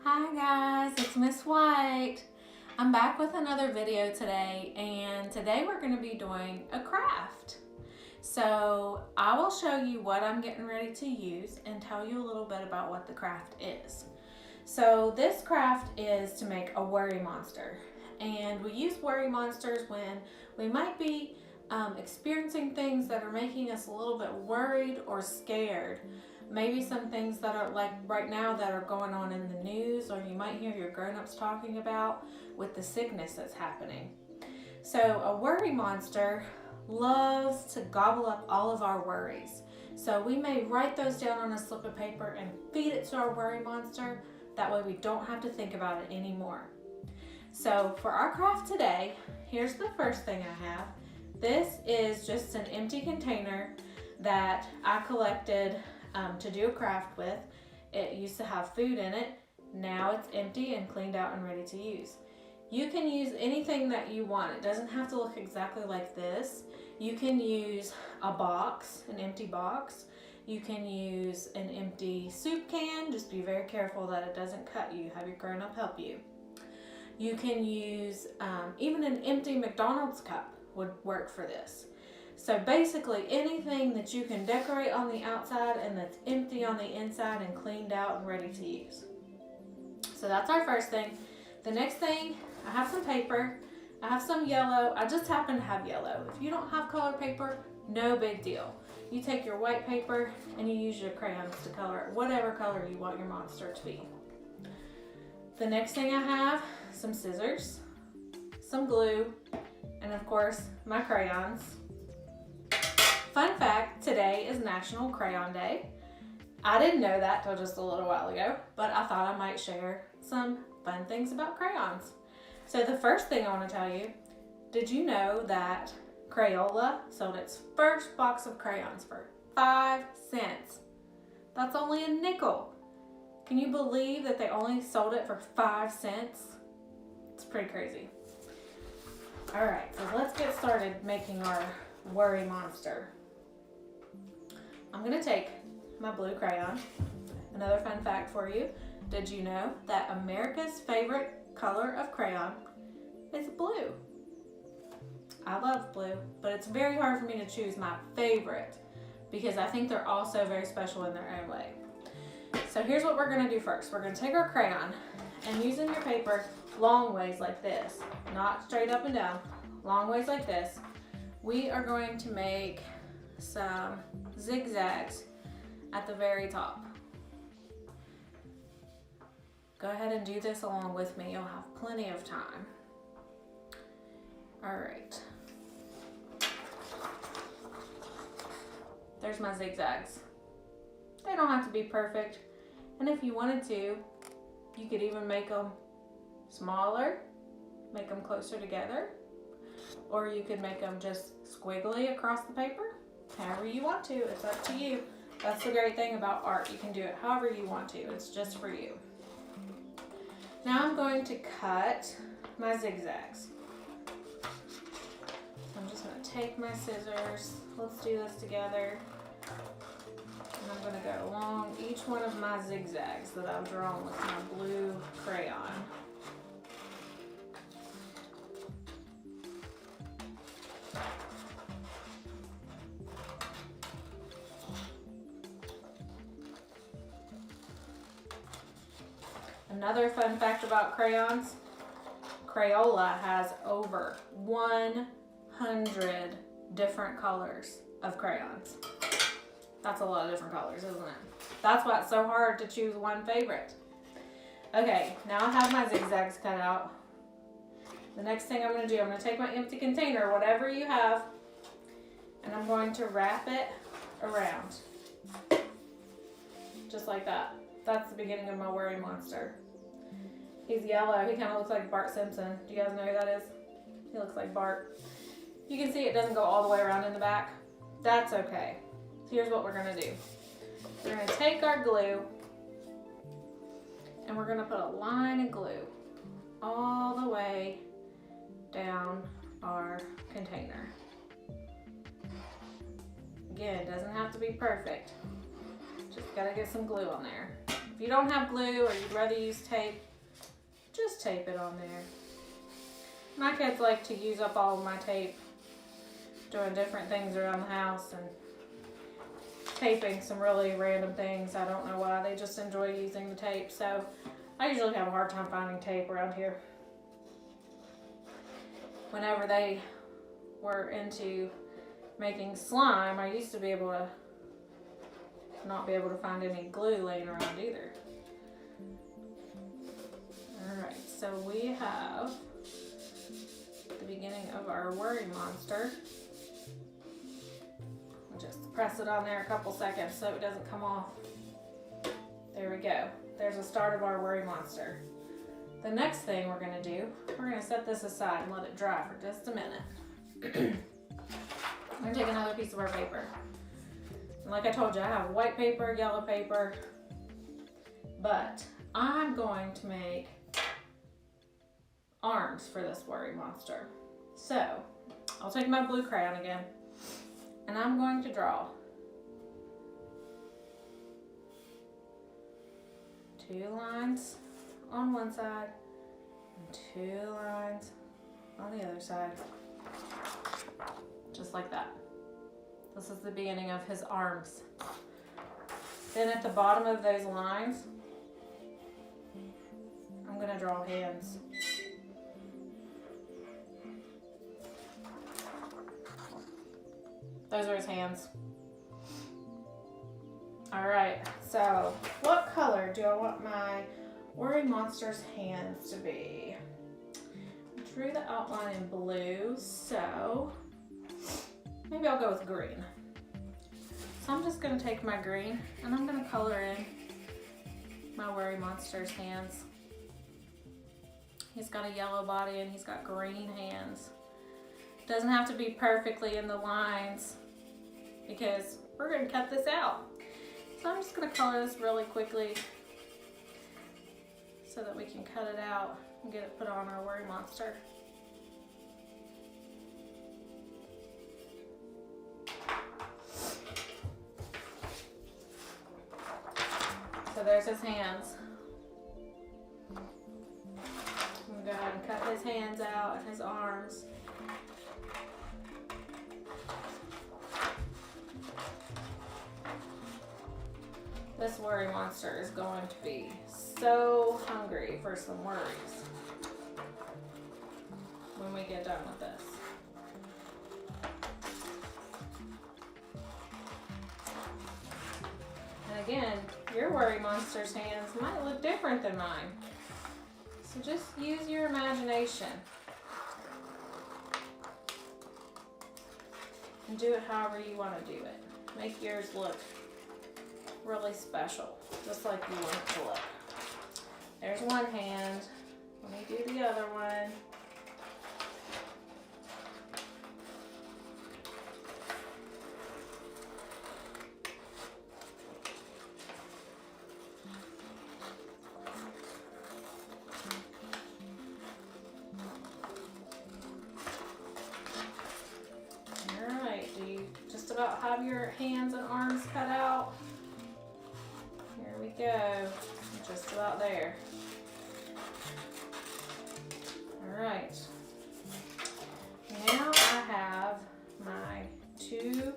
Hi guys, it's Miss White. I'm back with another video today, and today we're going to be doing a craft. So I will show you what I'm getting ready to use and tell you a little bit about what the craft is. So this craft is to make a worry monster, and we use worry monsters when we might be experiencing things that are making us a little bit worried or scared. Maybe some things that are like right now that are going on in the news, or you might hear your grown-ups talking about with the sickness that's happening. So a worry monster loves to gobble up all of our worries. So we may write those down on a slip of paper and feed it to our worry monster. That way we don't have to think about it anymore. So for our craft today, here's the first thing I have. This is just an empty container that I collected to do a craft with. It used to have food in it. Now it's empty and cleaned out and ready to use. You can use anything that you want. It doesn't have to look exactly like this. You can use a box, an empty box. You can use an empty soup can. Just be very careful that it doesn't cut you. Have your grown-up help you. You can use even an empty McDonald's cup would work for this. So basically anything that you can decorate on the outside and that's empty on the inside and cleaned out and ready to use. So that's our first thing. The next thing, I have some paper. I have some yellow. I just happen to have yellow. If you don't have colored paper, no big deal. You take your white paper and you use your crayons to color it whatever color you want your monster to be. The next thing I have, some scissors, some glue, and of course my crayons. Fun fact, today is National Crayon Day. I didn't know that till just a little while ago, but I thought I might share some fun things about crayons. So the first thing I want to tell you, did you know that Crayola sold its first box of crayons for 5 cents? That's only a nickel. Can you believe that they only sold it for 5 cents? It's pretty crazy. All right, so let's get started making our worry monster. I'm gonna take my blue crayon. Another fun fact for you, did you know that America's favorite color of crayon is blue? I love blue, but it's very hard for me to choose my favorite because I think they're all so very special in their own way. So here's what we're gonna do first. We're gonna take our crayon and using your paper long ways like this, not straight up and down, long ways like this, we are going to make some zigzags at the very top. Go ahead and do this along with me. You'll have plenty of time. All right. There's my zigzags. They don't have to be perfect. And if you wanted to, you could even make them smaller, make them closer together, or you could make them just squiggly across the paper. However you want to, it's up to you. That's the great thing about art. You can do it however you want to. It's just for you. Now I'm going to cut my zigzags. I'm just going to take my scissors. Let's do this together. And I'm going to go along each one of my zigzags that I've drawn with my blue crayon. Another fun fact about crayons, Crayola has over 100 different colors of crayons. That's a lot of different colors, isn't it? That's why it's so hard to choose one favorite. Okay, now I have my zigzags cut out. The next thing I'm going to do, I'm going to take my empty container, whatever you have, and I'm going to wrap it around. Just like that. That's the beginning of my worry monster. He's yellow. He kind of looks like Bart Simpson. Do you guys know who that is? He looks like Bart. You can see it doesn't go all the way around in the back. That's okay. Here's what we're going to do. We're going to take our glue and we're going to put a line of glue all the way down our container. Again, it doesn't have to be perfect. Just got to get some glue on there. If you don't have glue or you'd rather use tape, just tape it on there. My kids like to use up all of my tape doing different things around the house and taping some really random things. I don't know why. They just enjoy using the tape. So I usually have a hard time finding tape around here. Whenever they were into making slime, I used to be able to not be able to find any glue laying around either. Alright, so we have the beginning of our worry monster. I'll just press it on there a couple seconds so it doesn't come off. There we go. There's the start of our worry monster. The next thing we're going to do, we're going to set this aside and let it dry for just a minute. I'm going to take another piece of our paper. And like I told you, I have white paper, yellow paper, but I'm going to make arms for this worry monster. So I'll take my blue crayon again and I'm going to draw 2 lines on one side and 2 lines on the other side, just like that. This is the beginning of his arms. Then at the bottom of those lines, I'm going to draw hands. Those are his hands. Alright, so what color do I want my worry monster's hands to be? I drew the outline in blue, so maybe I'll go with green. So I'm just going to take my green and I'm going to color in my worry monster's hands. He's got a yellow body and he's got green hands. Doesn't have to be perfectly in the lines because we're going to cut this out. So I'm just going to color this really quickly so that we can cut it out and get it put on our worry monster. So there's his hands. I'm going to go ahead and cut his hands out and his arms. This worry monster is going to be so hungry for some worries when we get done with this. And again, your worry monster's hands might look different than mine. So just use your imagination and do it however you want to do it. Make yours look really special, just like you want it to look. There's one hand. Let me do the other one. Alright, do you just about have your hands and arms cut out? Here we go, just about there. Alright, now I have my 2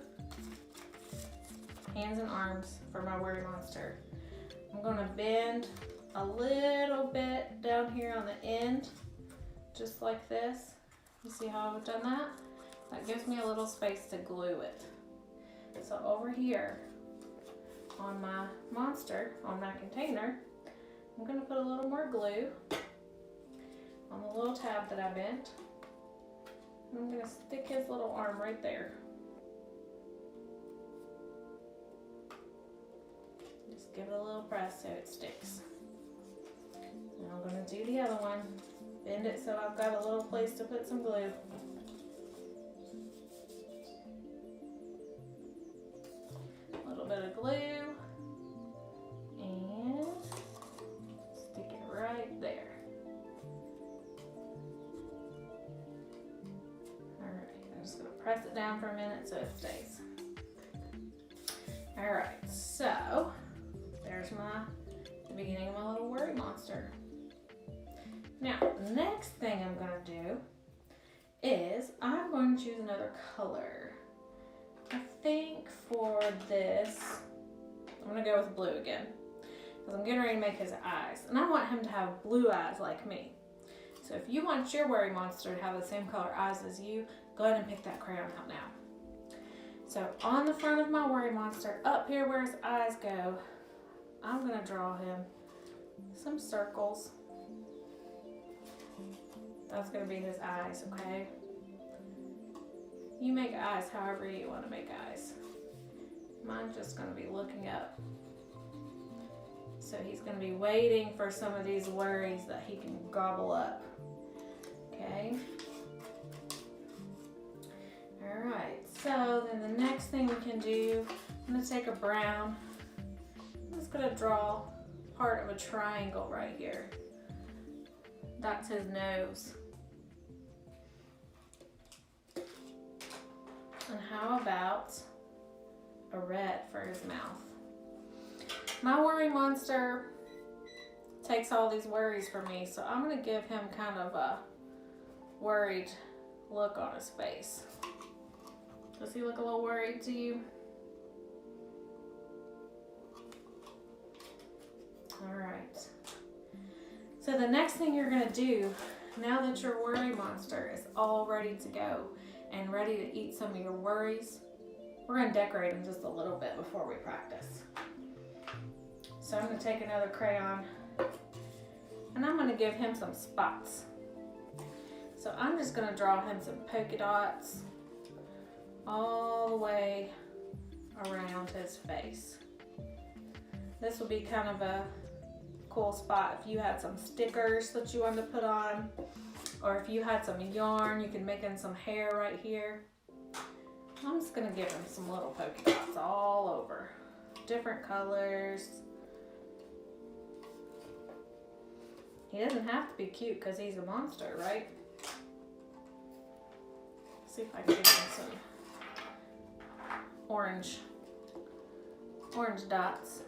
hands and arms for my worry monster. I'm going to bend a little bit down here on the end, just like this. You see how I've done that? That gives me a little space to glue it. So over here on my monster, on my container, I'm going to put a little more glue on the little tab that I bent. And I'm going to stick his little arm right there. Just give it a little press so it sticks. And I'm going to do the other one. Bend it so I've got a little place to put some glue. A little bit of glue. And stick it right there. Press it down for a minute so it stays. Alright, so there's my beginning of my little worry monster. Now, the next thing I'm going to do is I'm going to choose another color. I think for this, I'm going to go with blue again, because I'm getting ready to make his eyes. And I want him to have blue eyes like me. So if you want your worry monster to have the same color eyes as you, go ahead and pick that crayon out now. So on the front of my worry monster, up here where his eyes go, I'm going to draw him some circles. That's going to be his eyes, okay? You make eyes however you want to make eyes. Mine's just going to be looking up. So he's going to be waiting for some of these worries that he can gobble up. Okay? Alright, so then the next thing we can do, I'm going to take a brown. I'm just going to draw part of a triangle right here. That's his nose. And how about a red for his mouth? My worry monster takes all these worries for me, so I'm going to give him kind of a worried look on his face. Does he look a little worried to you? Alright. So the next thing you're going to do, now that your worry monster is all ready to go and ready to eat some of your worries, we're going to decorate him just a little bit before we practice. So I'm going to take another crayon and I'm going to give him some spots. So I'm just going to draw him some polka dots all the way around his face. This will be kind of a cool spot if you had some stickers that you wanted to put on, or if you had some yarn, you can make in some hair right here. I'm just going to give him some little polka dots all over, different colors. He doesn't have to be cute because he's a monster, right? Let's see if I can give him some orange dots.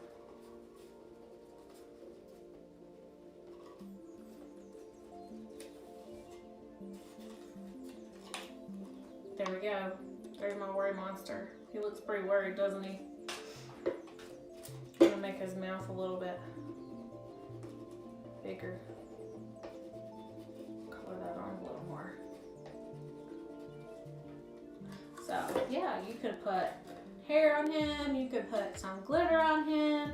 There we go. There's my worry monster. He looks pretty worried, doesn't he? I'm gonna make his mouth a little bit bigger. Color that on a little more. So yeah, you could put hair on him, you could put some glitter on him,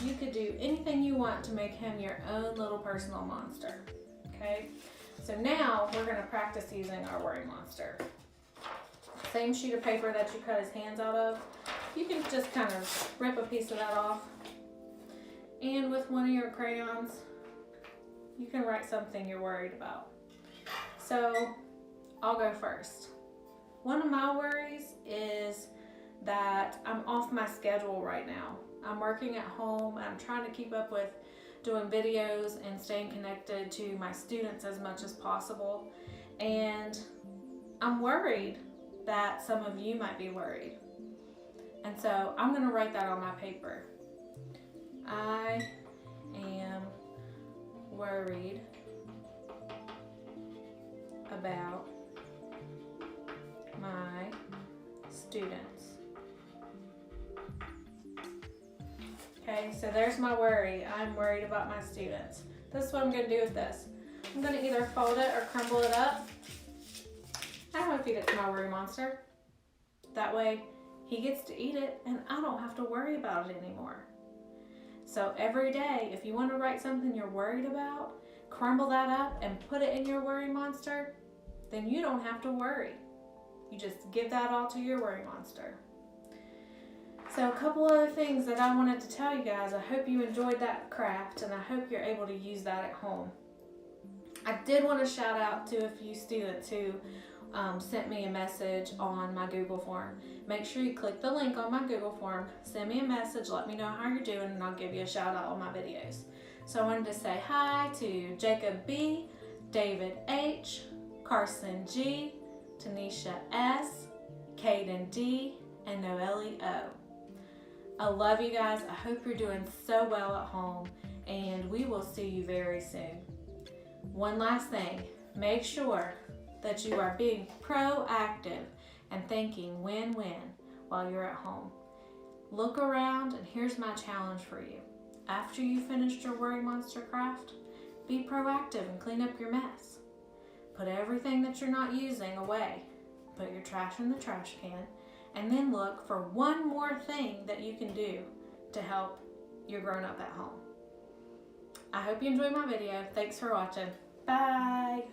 you could do anything you want to make him your own little personal monster. Okay, so now we're gonna practice using our worry monster. Same sheet of paper that you cut his hands out of, you can just kind of rip a piece of that off. And with one of your crayons, you can write something you're worried about. So I'll go first. One of my worries is that I'm off my schedule right now. I'm working at home. I'm trying to keep up with doing videos and staying connected to my students as much as possible. And I'm worried that some of you might be worried. And so I'm going to write that on my paper. I am worried about my students. Okay, so there's my worry. I'm worried about my students. This is what I'm going to do with this. I'm going to either fold it or crumble it up. I'm going to feed it to my worry monster. That way he gets to eat it and I don't have to worry about it anymore. So every day, if you want to write something you're worried about, crumble that up and put it in your worry monster, then you don't have to worry. You just give that all to your worry monster. So a couple other things that I wanted to tell you guys. I hope you enjoyed that craft and I hope you're able to use that at home. I did want to shout out to a few students who sent me a message on my Google form. Make sure you click the link on my Google form, send me a message, let me know how you're doing, and I'll give you a shout out on my videos. So I wanted to say hi to Jacob B, David H, Carson G, Tanisha S, Kaden D, and Noelle O. I love you guys. I hope you're doing so well at home, and we will see you very soon. One last thing, make sure that you are being proactive and thinking win-win while you're at home. Look around, and here's my challenge for you. After you finished your Worry Monster craft, be proactive and clean up your mess. Put everything that you're not using away. Put your trash in the trash can, and then look for one more thing that you can do to help your grown-up at home. I hope you enjoyed my video. Thanks for watching. Bye.